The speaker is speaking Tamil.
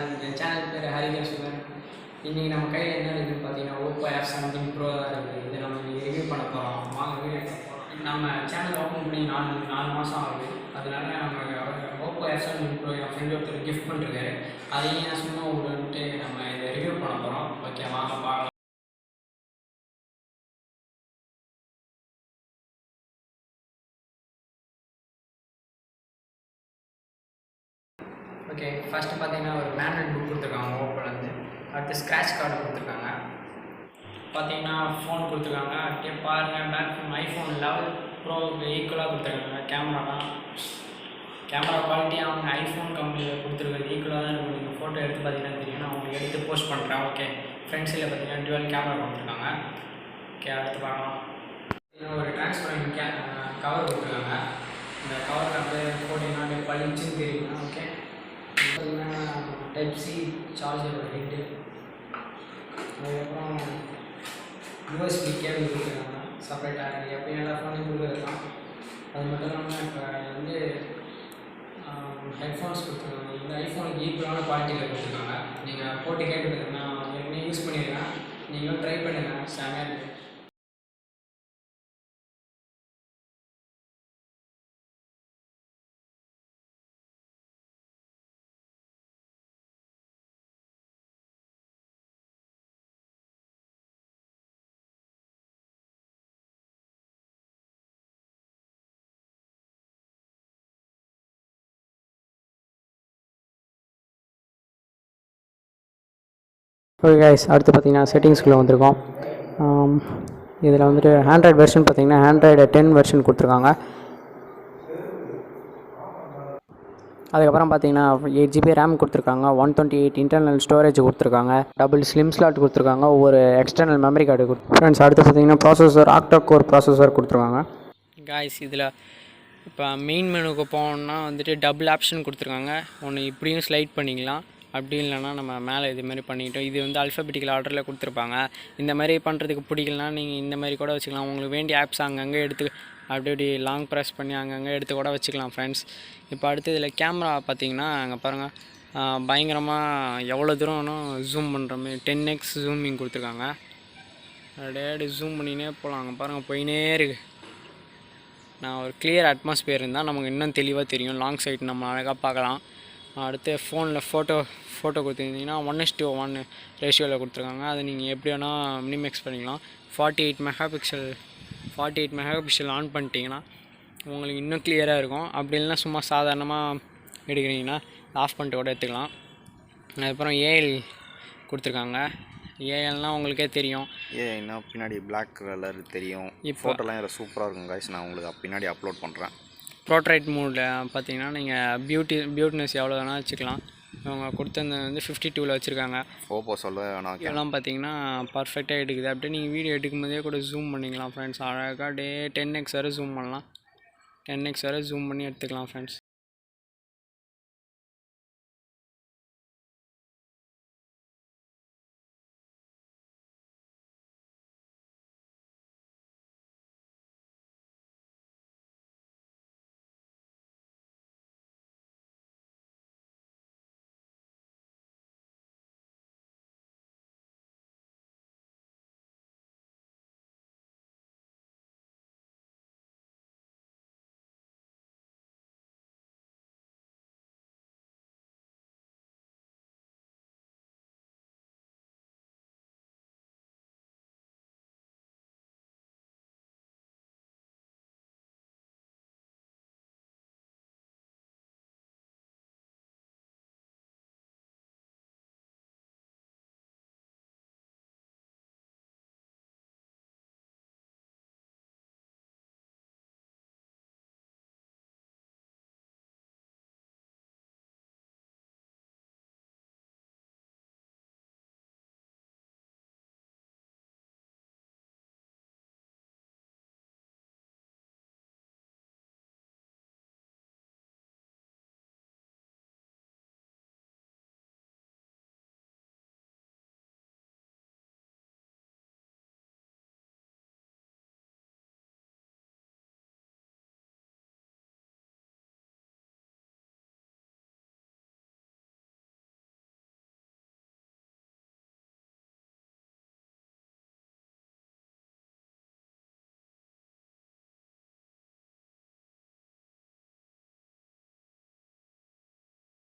என் சேனல் பேர் ஹரிகேஸ்வரன். இன்றைக்கி நம்ம கையில் என்ன இருக்குதுன்னு பார்த்தீங்கன்னா ஓப்போ F17 Pro தான் இருக்குது. இதை நம்ம இன்றைக்கி ரிவ்யூ பண்ண போகிறோம். வாங்க வீடியோ பார்ப்போம். நம்ம சேனல் ஓப்பன் பண்ணி நாலு மாதம் ஆகுது. அதனால நம்ம ஓப்போ F17 Pro என் ஃப்ரெண்டு ஒருத்தர் கிஃப்ட் பண்ணிருக்காரு. அதையும் நான் சும்மா விட்டுட்டு நம்ம இதை ரிவ்யூ பண்ண போகிறோம். ஓகே, வாங்க பார்க்கலாம். ஓகே, ஃபஸ்ட்டு பார்த்தீங்கன்னா ஒரு மேனுவல் புக் கொடுத்துருக்காங்க ஓப்போலேருந்து. அடுத்து ஸ்க்ராட்ச் கார்டு கொடுத்துருக்காங்க. பார்த்தீங்கன்னா ஃபோன் கொடுத்துருக்காங்க. அப்படியே பாருங்கள், பேக் ஃபோன் ஐஃபோன் 11 ப்ரோவுக்கு ஈக்குவலாக கொடுத்துருக்காங்க. கேமரா குவாலிட்டி அவங்க ஐஃபோன் கம்பெனியில் கொடுத்துருக்காங்க ஈக்குவலாக தான் இருக்கும். நீங்கள் ஃபோட்டோ எடுத்து பார்த்தீங்கன்னா தெரியும். நான் உங்களுக்கு எடுத்து போஸ்ட் பண்ணுறேன். ஓகே, ஃப்ரண்ட்ஸில் பார்த்தீங்கன்னா டுவெல் கேமரா கொடுத்துருக்காங்க. ஓகே, அடுத்து பார்க்கலாம். ஒரு டிரான்ஸ்பரண்ட் கவர் கொடுத்துருக்காங்க. இந்த கவர் அப்படியே போட்டிங்கன்னா அப்படியே பளிச்சுன்னு தெரியுங்க. ஓகே, பார்த்தீங்கன்னா டைப் சி சார்ஜரோட ஹெட்டு, அதுக்கப்புறம் யூஎஸ்பி கேபிள் கொடுத்துருக்காங்க செப்பரேட்டாக. எப்போ எல்லா ஃபோனையும் கொடுக்குறதுலாம். அது மட்டும் இல்லாமல் இப்போ வந்து ஹெட்ஃபோன்ஸ் கொடுத்துருக்காங்க. இந்த ஐஃபோனுக்கு ஈக்குவலான குவாலிட்டியில் கொடுத்துருக்காங்க. நீங்கள் போட்டு கேட்டுருங்க. நான் ஏற்கனவே யூஸ் பண்ணியிருக்கேன். நீங்களும் ட்ரை பண்ணுங்கள், செமையாக இருக்குது. ஓகே கைஸ், அடுத்து பார்த்தீங்கன்னா செட்டிங்ஸ்குள்ளே வந்திருக்கோம். இதில் வந்துட்டு ஆண்ட்ராய்டு வெர்ஷன் பார்த்தீங்கன்னா ஆண்ட்ராய்டு 10 வெர்ஷன் கொடுத்துருக்காங்க. அதுக்கப்புறம் பார்த்தீங்கன்னா 8 GB ரேம் கொடுத்துருக்காங்க. 128 இன்டர்னல் ஸ்டோரேஜ் கொடுத்துருக்காங்க. டபுள் ஸ்லிம் ஸ்லாட் கொடுத்துருக்காங்க. ஒவ்வொரு எக்ஸ்டர்னல் மெமரி கார்டு ஃப்ரெண்ட்ஸ். அடுத்து பார்த்தீங்கன்னா ப்ராசஸர் ஆக்டா கோர் ப்ராசஸர் கொடுத்துருக்காங்க. காய்ஸ், இதில் இப்போ மெயின் மெனுக்கு போனோம்னா வந்துட்டு டபுள் ஆப்ஷன் கொடுத்துருக்காங்க. ஒன்று இப்படியும் ஸ்லைட் பண்ணிக்கலாம், அப்படி இல்லைனா நம்ம மேலே இதுமாரி பண்ணிக்கிட்டோம். இது வந்து அல்ஃபபெட்டிக்கல் ஆர்டரில் கொடுத்துருப்பாங்க. இந்த மாதிரி பண்ணுறதுக்கு பிடிக்கலனா நீங்கள் இந்த மாதிரி கூட வச்சுக்கலாம். உங்களுக்கு வேண்டிய ஆப்ஸ் அங்கங்கே எடுத்து அப்படி லாங் ப்ரெஸ் பண்ணி அங்கங்கே எடுத்து கூட வச்சுக்கலாம் ஃப்ரெண்ட்ஸ். இப்போ அடுத்து இதில் கேமரா பார்த்தீங்கன்னா அங்கே பாருங்கள், பயங்கரமாக எவ்வளோ தூரம் வேணும் ஜூம் பண்ணுற மாதிரி 10x ஜூமிங் கொடுத்துருக்காங்க. அப்படியே ஜூம் பண்ணினே போகலாம். அங்கே பாருங்கள், போயினே இருக்குது. நான் ஒரு கிளியர் அட்மாஸ்பியர் இருந்தால் நமக்கு இன்னும் தெளிவாக தெரியும். லாங் சைட் நம்ம அழகாக பார்க்கலாம். அடுத்து ஃபோனில் ஃபோட்டோ கொடுத்துருந்தீங்கன்னா 1:1 ரேஷியோவில் கொடுத்துருக்காங்க. அது நீங்கள் எப்படி வேணால் மினிமேக்ஸ் பண்ணிக்கலாம். 48 மெகாபிக்சல் ஆன் பண்ணிட்டீங்கன்னா உங்களுக்கு இன்னும் கிளியராக இருக்கும். அப்படி இல்லைனா சும்மா சாதாரணமாக எடுக்கிறீங்கன்னா ஆஃப் பண்ணிட்டு கூட எடுத்துக்கலாம். அதுக்கப்புறம் ஏஎல் கொடுத்துருக்காங்க. ஏஎல்னால் உங்களுக்கே தெரியும். ஏன்னா பின்னாடி பிளாக் கலர் தெரியும். இப்போ ஃபோட்டோலாம் இதில் சூப்பராக இருக்கும் கைஸ். நான் உங்களுக்கு பின்னாடி அப்லோட் பண்ணுறேன். ப்ரோட்ரைட் மோடில் பார்த்தீங்கன்னா நீங்கள் பியூட்னஸ் எவ்வளோ வேணால் வச்சுக்கலாம். அவங்க கொடுத்தது வந்து 52ல் வச்சுருக்காங்க. ஓப்போ சொல்ல வேணாம். இதெல்லாம் பார்த்தீங்கன்னா பர்ஃபெக்டாக எடுக்குது. அப்படியே நீங்கள் வீடியோ எடுக்கும் போதே கூட ஜூம் பண்ணிக்கலாம் ஃப்ரெண்ட்ஸ். அழகாக 10x வரை ஜூம் பண்ணலாம். 10x வரை ஜூம் பண்ணி எடுத்துக்கலாம் ஃப்ரெண்ட்ஸ்.